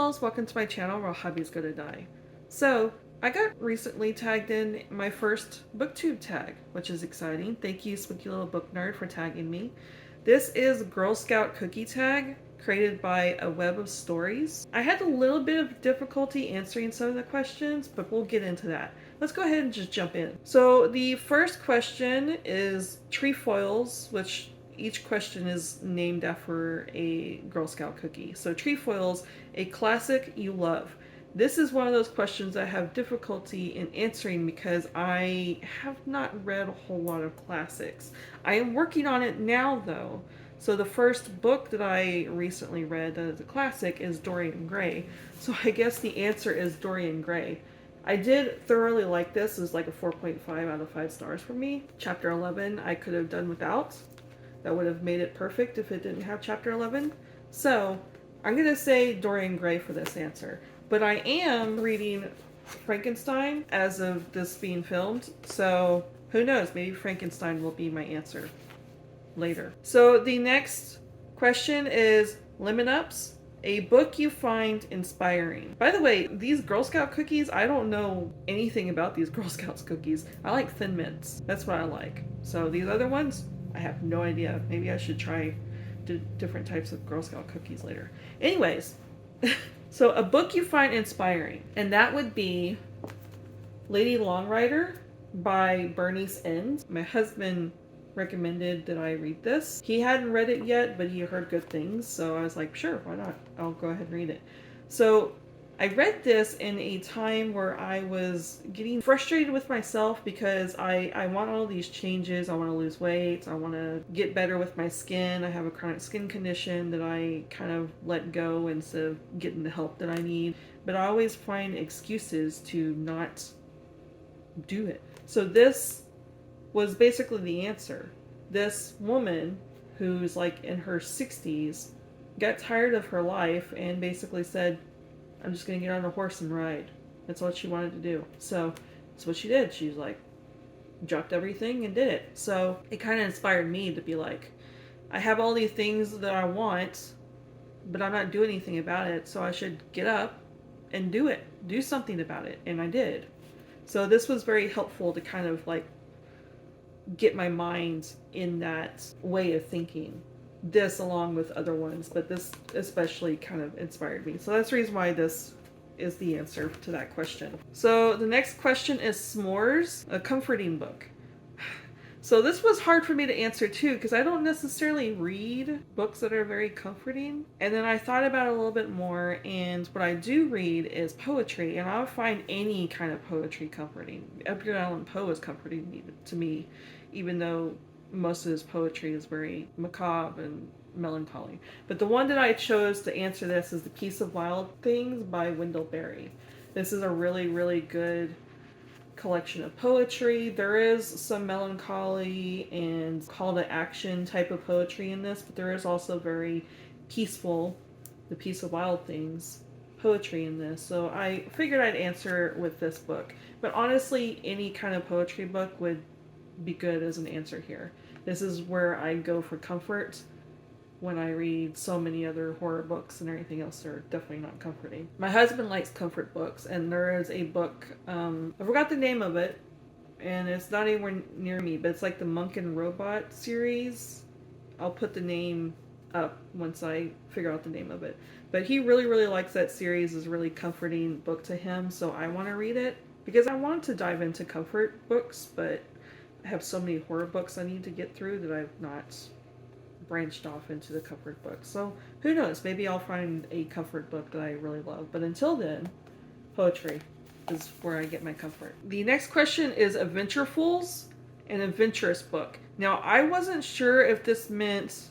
Trefoils, welcome to my channel where hobbies go to die. So, I got recently tagged in my first booktube tag, which is exciting. Thank you, Spooky Little Book Nerd, for tagging me. This is Girl Scout Cookie Tag, created by A Web of Stories. I had a little bit of difficulty answering some of the questions, but we'll get into that. Let's go ahead and just jump in. So the first question is Trefoils, which each question is named after a Girl Scout cookie. So Trefoils, a classic you love. This is one of those questions I have difficulty in answering because I have not read a whole lot of classics. I am working on it now though. So the first book that I recently read that is a classic is Dorian Gray. So I guess the answer is Dorian Gray. I did thoroughly like this. It was like a 4.5 out of 5 stars for me. Chapter 11 I could have done without. That would have made it perfect if it didn't have chapter 11. So I'm going to say Dorian Gray for this answer. But I am reading Frankenstein as of this being filmed. So who knows? Maybe Frankenstein will be my answer later. So the next question is Lemon Ups, a book you find inspiring. By the way, these Girl Scout cookies, I don't know anything about these Girl Scouts cookies. I like Thin Mints. That's what I like. So these other ones, I have no idea. Maybe I should try different types of Girl Scout cookies later. Anyways, so a book you find inspiring, and that would be Lady Longrider by Bernice. My husband recommended that I read this. He hadn't read it yet, but he heard good things, so I was like, sure, why not? I'll go ahead and read it. So I read this in a time where I was getting frustrated with myself because I want all these changes. I want to lose weight. I want to get better with my skin. I have a chronic skin condition that I kind of let go instead of getting the help that I need. But I always find excuses to not do it. So this was basically the answer. This woman who's like in her 60s got tired of her life and basically said, I'm just going to get on a horse and ride. That's what she wanted to do. So that's what she did. She's like, dropped everything and did it. So it kind of inspired me to be like, I have all these things that I want, but I'm not doing anything about it. So I should get up and do it. Do something about it. And I did. So this was very helpful to kind of like get my mind in that way of thinking. This along with other ones, but this especially kind of inspired me. So that's the reason why this is the answer to that question. So the next question is S'mores, a comforting book. So this was hard for me to answer too, because I don't necessarily read books that are very comforting. And then I thought about it a little bit more, and what I do read is poetry, and I would find any kind of poetry comforting. Edgar Allan Poe is comforting to me, even though most of his poetry is very macabre and melancholy. But the one that I chose to answer this is The Piece of Wild Things by Wendell. This is a really, really good collection of poetry. There is some melancholy and call to action type of poetry in this, but there is also very peaceful, The Piece of Wild Things poetry in this. So I figured I'd answer with this book. But honestly, any kind of poetry book would be good as an answer here. This is where I go for comfort when I read so many other horror books and everything else. They're definitely not comforting. My husband likes comfort books, and there is a book, I forgot the name of it, and it's not anywhere near me, but it's like the Monk and Robot series. I'll put the name up once I figure out the name of it. But he really, really likes that series. It's a really comforting book to him, so I want to read it because I want to dive into comfort books, but I have so many horror books I need to get through that I've not branched off into the comfort books. So who knows? Maybe I'll find a comfort book that I really love. But until then, poetry is where I get my comfort. The next question is Adventurefuls, an adventurous book. Now, I wasn't sure if this meant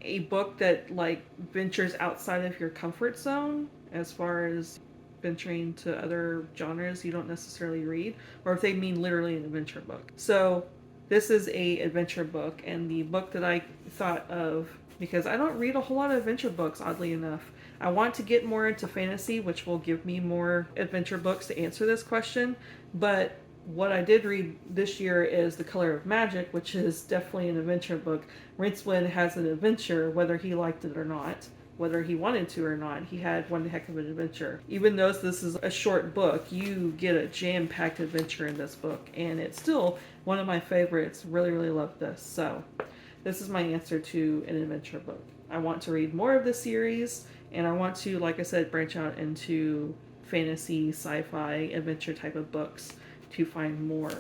a book that like ventures outside of your comfort zone as far as venturing to other genres you don't necessarily read, or if they mean literally an adventure book. So this is a adventure book, and the book that I thought of, because I don't read a whole lot of adventure books, oddly enough. I want to get more into fantasy, which will give me more adventure books to answer this question, but what I did read this year is The Color of Magic, which is definitely an adventure book. Rincewind has an adventure, whether he liked it or not, whether he wanted to or not. He had one heck of an adventure. Even though this is a short book, you get a jam-packed adventure in this book, and it's still one of my favorites. Really, really love this. So this is my answer to an adventure book. I want to read more of the series, and I want to, like I said, branch out into fantasy, sci-fi, adventure type of books to find more,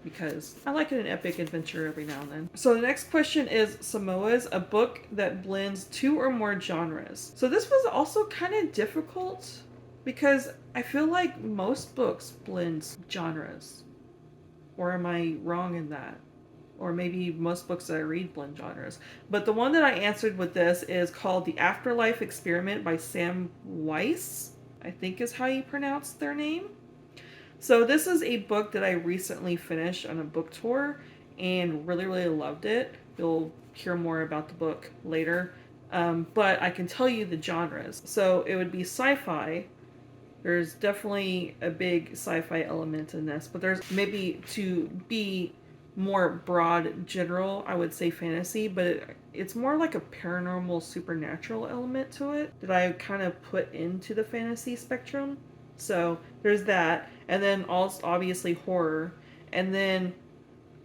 because I like an epic adventure every now and then. So the next question is Samoas, a book that blends 2 or more genres. So this was also kind of difficult because I feel like most books blend genres. Or am I wrong in that? Or maybe most books that I read blend genres. But the one that I answered with this is called The Afterlife Experiment by Sam Weiss, I think is how you pronounce their name. So this is a book that I recently finished on a book tour and really, really loved it. You'll hear more about the book later. But I can tell you the genres. So it would be sci-fi. There's definitely a big sci-fi element in this, but there's maybe to be more broad general, I would say fantasy, but it's more like a paranormal supernatural element to it that I kind of put into the fantasy spectrum. So there's that, and then also obviously horror, and then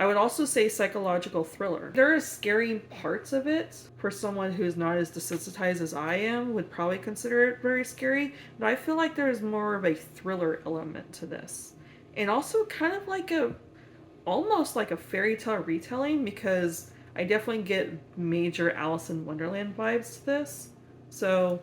I would also say psychological thriller. There are scary parts of it for someone who's not as desensitized as I am, would probably consider it very scary, but I feel like there's more of a thriller element to this. And also kind of like almost like a fairy tale retelling, because I definitely get major Alice in Wonderland vibes to this. So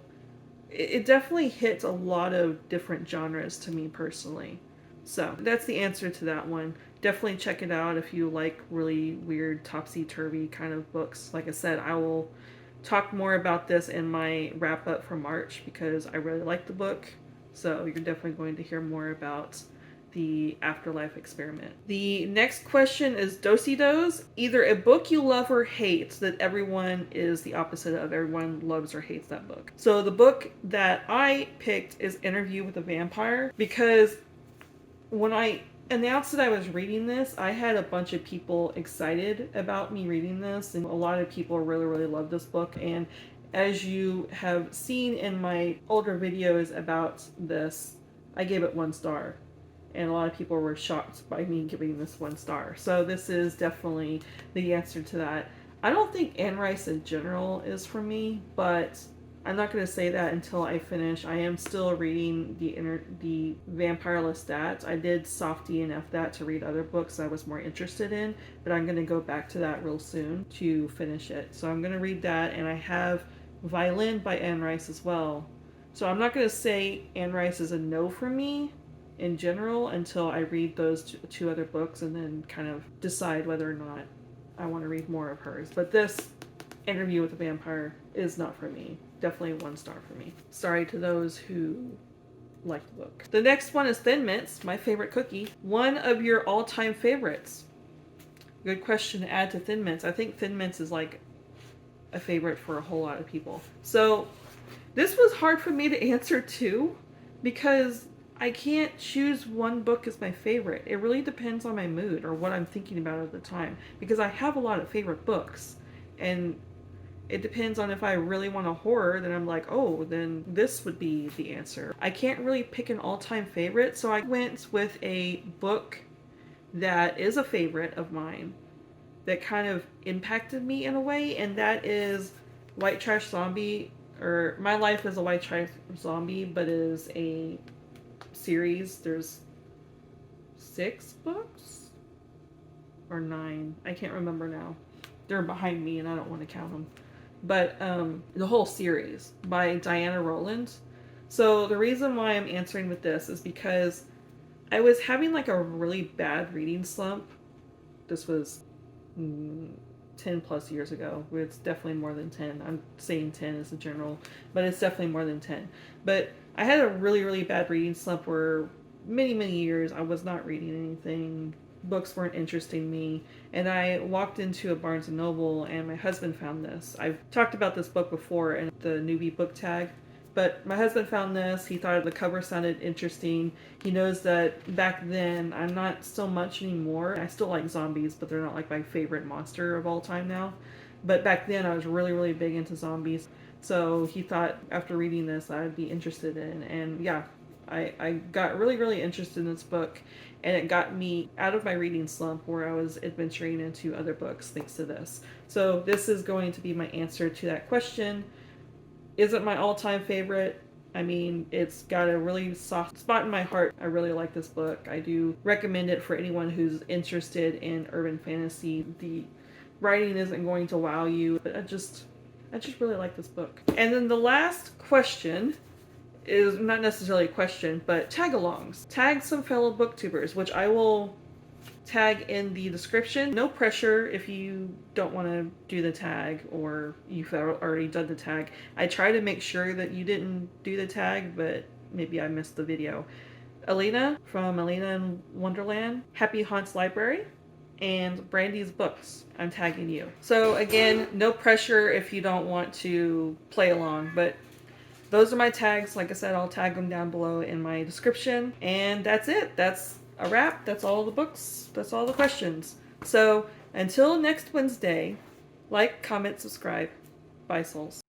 it definitely hits a lot of different genres to me personally. So that's the answer to that one. Definitely check it out if you like really weird topsy-turvy kind of books. Like I said, I will talk more about this in my wrap up for March because I really like the book. So you're definitely going to hear more about the Afterlife Experiment. The next question is Do-si-dos. Either a book you love or hate that everyone is the opposite of. Everyone loves or hates that book. So the book that I picked is Interview with a Vampire, because when I announced that I was reading this, I had a bunch of people excited about me reading this, and a lot of people really, really love this book. And as you have seen in my older videos about this, I gave it 1 star. And a lot of people were shocked by me giving this 1 star. So this is definitely the answer to that. I don't think Anne Rice in general is for me, but I'm not going to say that until I finish. I am still reading the Vampire Lestat. I did soft DNF that to read other books I was more interested in, but I'm going to go back to that real soon to finish it. So I'm going to read that, and I have Violin by Anne Rice as well. So I'm not going to say Anne Rice is a no for me in general until I read those 2 other books and then kind of decide whether or not I want to read more of hers. But this Interview with a Vampire is not for me. Definitely 1 star for me. Sorry to those who like the book. The next one is Thin Mints, my favorite cookie. One of your all-time favorites. Good question to add to Thin Mints. I think Thin Mints is like a favorite for a whole lot of people. So this was hard for me to answer too, because I can't choose one book as my favorite. It really depends on my mood or what I'm thinking about at the time, because I have a lot of favorite books, and it depends on if I really want a horror, then I'm like, oh, then this would be the answer. I can't really pick an all-time favorite, so I went with a book that is a favorite of mine that kind of impacted me in a way, and that is White Trash Zombie, or My Life as a White Trash Zombie, but it is a series. There's 6 books or 9. I can't remember now. They're behind me and I don't want to count them. But the whole series by Diana Rowland. So the reason why I'm answering with this is because I was having like a really bad reading slump. This was 10 plus years ago. It's definitely more than 10. I'm saying 10 as a general, but it's definitely more than 10. But I had a really, really bad reading slump where many, many years I was not reading anything. Books weren't interesting me. And I walked into a Barnes & Noble and my husband found this. I've talked about this book before in the newbie book tag. But my husband found this. He thought the cover sounded interesting. He knows that back then, I'm not so much anymore. I still like zombies, but they're not like my favorite monster of all time now. But back then, I was really, really big into zombies. So he thought after reading this I'd be interested in. And yeah, I got really, really interested in this book. And it got me out of my reading slump where I was adventuring into other books thanks to this. So this is going to be my answer to that question. Is it my all-time favorite? I mean, it's got a really soft spot in my heart. I really like this book. I do recommend it for anyone who's interested in urban fantasy. The writing isn't going to wow you, but I just really like this book. And then the last question is not necessarily a question, but tagalongs. Tag some fellow booktubers, which I will tag in the description. No pressure if you don't want to do the tag or you've already done the tag. I try to make sure that you didn't do the tag, but maybe I missed the video. Elena from Elena in Wonderland, Happy Haunts Library, and Brandy's books. I'm tagging you. So again, no pressure if you don't want to play along, but those are my tags. Like I said, I'll tag them down below in my description. And that's it. That's a wrap. That's all the books. That's all the questions. So until next Wednesday, like, comment, subscribe. Bye, souls.